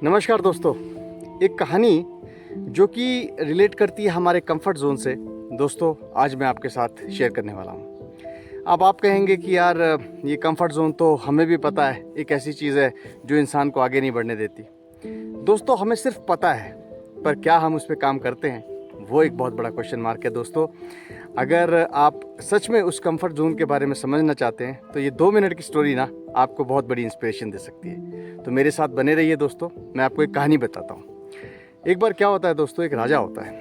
नमस्कार दोस्तों। एक कहानी जो कि रिलेट करती है हमारे कंफर्ट जोन से दोस्तों आज मैं आपके साथ शेयर करने वाला हूँ। अब आप कहेंगे कि यार ये कंफर्ट जोन तो हमें भी पता है, एक ऐसी चीज़ है जो इंसान को आगे नहीं बढ़ने देती। दोस्तों हमें सिर्फ पता है, पर क्या हम उस पर काम करते हैं, वो एक बहुत बड़ा क्वेश्चन मार्क है दोस्तों। अगर आप सच में उस कंफर्ट जोन के बारे में समझना चाहते हैं तो ये 2 मिनट की स्टोरी ना आपको बहुत बड़ी इंस्पिरेशन दे सकती है। तो मेरे साथ बने रहिए दोस्तों, मैं आपको एक कहानी बताता हूँ। एक बार क्या होता है दोस्तों, एक राजा होता है।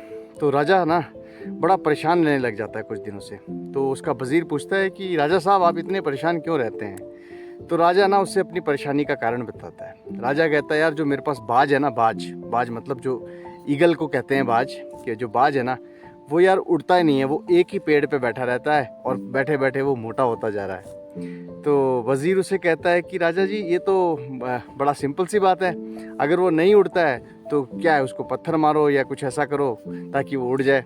तो राजा ना बड़ा परेशान रहने लग जाता है कुछ दिनों से। तो उसका वजीर पूछता है कि राजा साहब आप इतने परेशान क्यों रहते हैं। तो राजा ना उससे अपनी परेशानी का कारण बताता है। राजा कहता है यार जो मेरे पास बाज है ना, बाज मतलब जो ईगल को कहते हैं बाज, कि जो बाज है ना वो यार उड़ता ही नहीं है, वो एक ही पेड़ पे बैठा रहता है और बैठे बैठे वो मोटा होता जा रहा है। तो वजीर उसे कहता है कि राजा जी ये तो बड़ा सिंपल सी बात है, अगर वो नहीं उड़ता है तो क्या है, उसको पत्थर मारो या कुछ ऐसा करो ताकि वो उड़ जाए।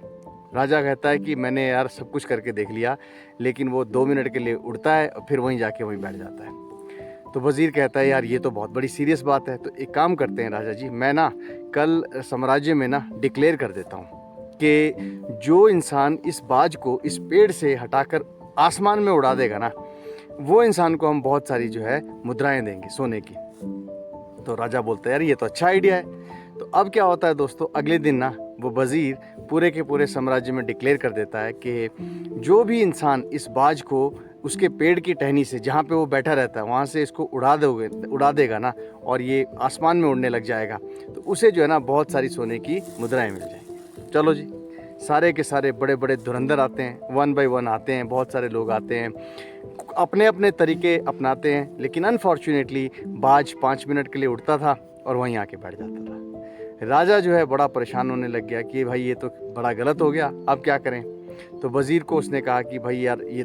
राजा कहता है कि मैंने यार सब कुछ करके देख लिया, लेकिन वो 2 मिनट के लिए उड़ता है और फिर वहीं जाके वहीं बैठ जाता है। तो वजीर कहता है यार ये तो बहुत बड़ी सीरियस बात है, तो एक काम करते हैं राजा जी, मैं ना कल साम्राज्य में ना डिक्लेयर कर देता हूँ कि जो इंसान इस बाज को इस पेड़ से हटाकर आसमान में उड़ा देगा ना, वो इंसान को हम बहुत सारी जो है मुद्राएं देंगे सोने की। तो राजा बोलता है यार ये तो अच्छा आइडिया है। तो अब क्या होता है दोस्तों, अगले दिन ना वो वजीर पूरे के पूरे साम्राज्य में डिक्लेयर कर देता है कि जो भी इंसान इस बाज को उसके पेड़ की टहनी से जहाँ पे वो बैठा रहता है वहाँ से इसको उड़ा देगा ना, और ये आसमान में उड़ने लग जाएगा, तो उसे जो है ना बहुत सारी सोने की मुद्राएं मिल जाएंगी। चलो जी, सारे के सारे बड़े बड़े धुरंधर आते हैं, 1 बाय 1 आते हैं, बहुत सारे लोग आते हैं, अपने अपने तरीके अपनाते हैं, लेकिन अनफॉर्चुनेटली बाज 5 मिनट के लिए उड़ता था और वहीं आके बैठ जाता था। राजा जो है बड़ा परेशान होने लग गया कि भाई ये तो बड़ा गलत हो गया, अब क्या करें। तो वज़ीर को उसने कहा कि भाई यार ये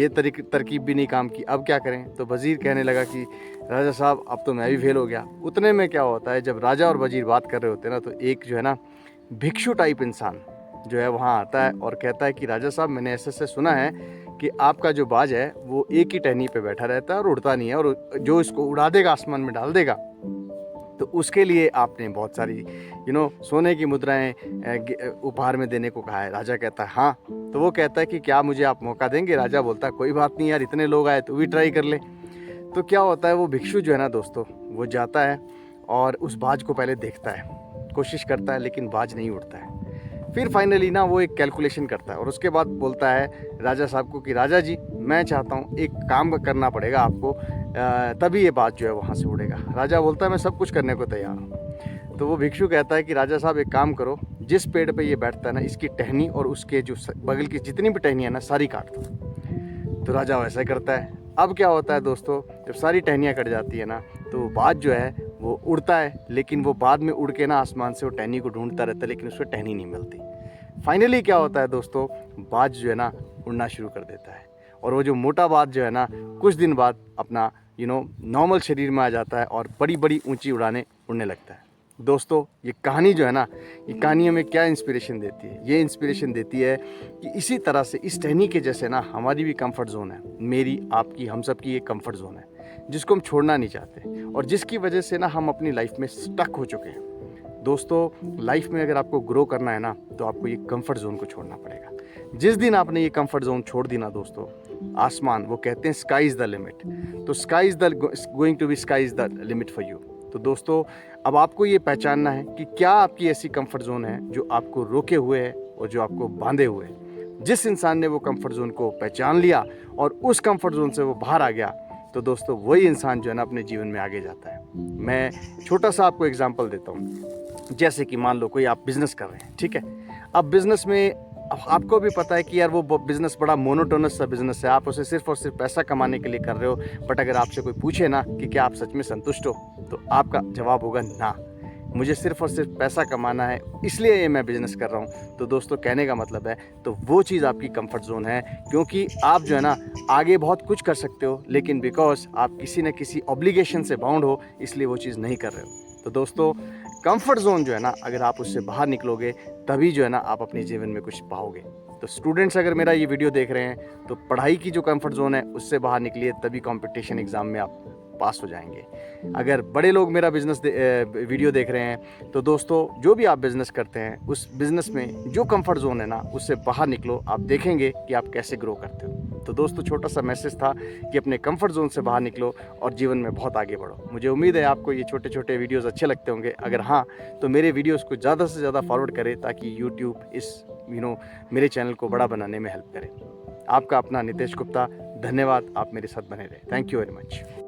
तरकीब भी नहीं काम की, अब क्या करें। तो वज़ीर कहने लगा कि राजा साहब अब तो मैं भी फेल हो गया। उतने में क्या होता है, जब राजा और वज़ीर बात कर रहे होते हैं ना, तो एक जो है ना भिक्षु टाइप इंसान जो है वहाँ आता है और कहता है कि राजा साहब मैंने ऐसे ऐसे सुना है कि आपका जो बाज है वो एक ही टहनी पे बैठा रहता है और उड़ता नहीं है, और जो इसको उड़ा देगा आसमान में डाल देगा, तो उसके लिए आपने बहुत सारी सोने की मुद्राएं उपहार में देने को कहा है। राजा कहता है हाँ। तो वो कहता है कि क्या मुझे आप मौका देंगे। राजा बोलता है कोई बात नहीं यार, इतने लोग आए तो भी ट्राई कर ले। तो क्या होता है, वो भिक्षु जो है ना दोस्तों, वो जाता है और उस बाज को पहले देखता है, कोशिश करता है, लेकिन बाज नहीं उड़ता है। फिर फाइनली ना वो एक कैलकुलेशन करता है और उसके बाद बोलता है राजा साहब को कि राजा जी मैं चाहता हूँ एक काम करना पड़ेगा आपको, तभी ये बात जो है वहाँ से उड़ेगा। राजा बोलता है मैं सब कुछ करने को तैयार हूँ। तो वो भिक्षु कहता है कि राजा साहब एक काम करो, जिस पेड़ पे ये बैठता है ना, इसकी टहनी और उसके जो बगल की जितनी भी टहनियाँ ना सारी काट दो। तो राजा वैसा करता है। अब क्या होता है दोस्तों, जब सारी टहनियाँ कट जाती है ना, तो बाज जो है वो उड़ता है, लेकिन वो बाद में उड़ के ना आसमान से वो टहनी को ढूंढता रहता है, लेकिन उसको टहनी नहीं मिलती। फाइनली क्या होता है दोस्तों, बाज जो है ना उड़ना शुरू कर देता है, और वो जो मोटा बाज जो है ना कुछ दिन बाद अपना नॉर्मल शरीर में आ जाता है और बड़ी बड़ी ऊंची उड़ानें उड़ने लगता है। दोस्तों ये कहानी जो है ना, ये कहानी हमें क्या इंस्पिरेशन देती है, ये इंस्पिरेशन देती है कि इसी तरह से इस टहनी के जैसे ना हमारी भी कंफर्ट जोन है, मेरी आपकी हम सब की एक कंफर्ट जोन है जिसको हम छोड़ना नहीं चाहते, और जिसकी वजह से ना हम अपनी लाइफ में स्टक हो चुके हैं। दोस्तों लाइफ में अगर आपको ग्रो करना है ना, तो आपको ये कंफर्ट जोन को छोड़ना पड़ेगा। जिस दिन आपने ये कंफर्ट जोन छोड़ दी ना दोस्तों, आसमान, वो कहते हैं स्काई इज़ द लिमिट, तो sky is the going to be sky is the limit for you. तो दोस्तों अब आपको ये पहचानना है कि क्या आपकी ऐसी कंफर्ट जोन है जो आपको रोके हुए है और जो आपको बांधे हुए है। जिस इंसान ने वो कंफर्ट जोन को पहचान लिया और उस कंफर्ट जोन से वो बाहर आ गया, तो दोस्तों वही इंसान जो है ना अपने जीवन में आगे जाता है। मैं छोटा सा आपको एग्जांपल देता हूँ। जैसे कि मान लो कोई आप बिज़नेस कर रहे हैं, ठीक है। अब बिज़नेस में आपको भी पता है कि यार वो बिज़नेस बड़ा मोनोटोनस सा बिज़नेस है, आप उसे सिर्फ और सिर्फ पैसा कमाने के लिए कर रहे हो। बट अगर आपसे कोई पूछे ना कि क्या आप सच में संतुष्ट हो, तो आपका जवाब होगा ना, मुझे सिर्फ और सिर्फ पैसा कमाना है, इसलिए ये मैं बिज़नेस कर रहा हूँ। तो दोस्तों कहने का मतलब है, तो वो चीज़ आपकी कंफर्ट जोन है, क्योंकि आप जो है ना आगे बहुत कुछ कर सकते हो, लेकिन बिकॉज आप किसी न किसी ऑब्लिगेशन से बाउंड हो, इसलिए वो चीज़ नहीं कर रहे हो। तो दोस्तों कंफर्ट जोन जो है ना, अगर आप उससे बाहर निकलोगे तभी जो है ना आप अपने जीवन में कुछ पाओगे। तो स्टूडेंट्स अगर मेरा ये वीडियो देख रहे हैं, तो पढ़ाई की जो कंफर्ट जोन है उससे बाहर निकलिए, तभी कंपटीशन एग्ज़ाम में आप पास हो जाएंगे। अगर बड़े लोग मेरा वीडियो देख रहे हैं तो दोस्तों, जो भी आप बिज़नेस करते हैं उस बिज़नेस में जो कंफर्ट जोन है ना, उससे बाहर निकलो। आप देखेंगे कि आप कैसे ग्रो करते हो। तो दोस्तों, छोटा सा मैसेज था कि अपने कंफर्ट जोन से बाहर निकलो और जीवन में बहुत आगे बढ़ो। मुझे उम्मीद है आपको ये छोटे छोटे वीडियोज़ अच्छे लगते होंगे। अगर हाँ, तो मेरे वीडियोज़ को ज़्यादा से ज़्यादा फॉरवर्ड करें ताकि यूट्यूब इस मेरे चैनल को बड़ा बनाने में हेल्प करे। आपका अपना नितेश गुप्ता, धन्यवाद। आप मेरे साथ बने रहे। Thank you very much.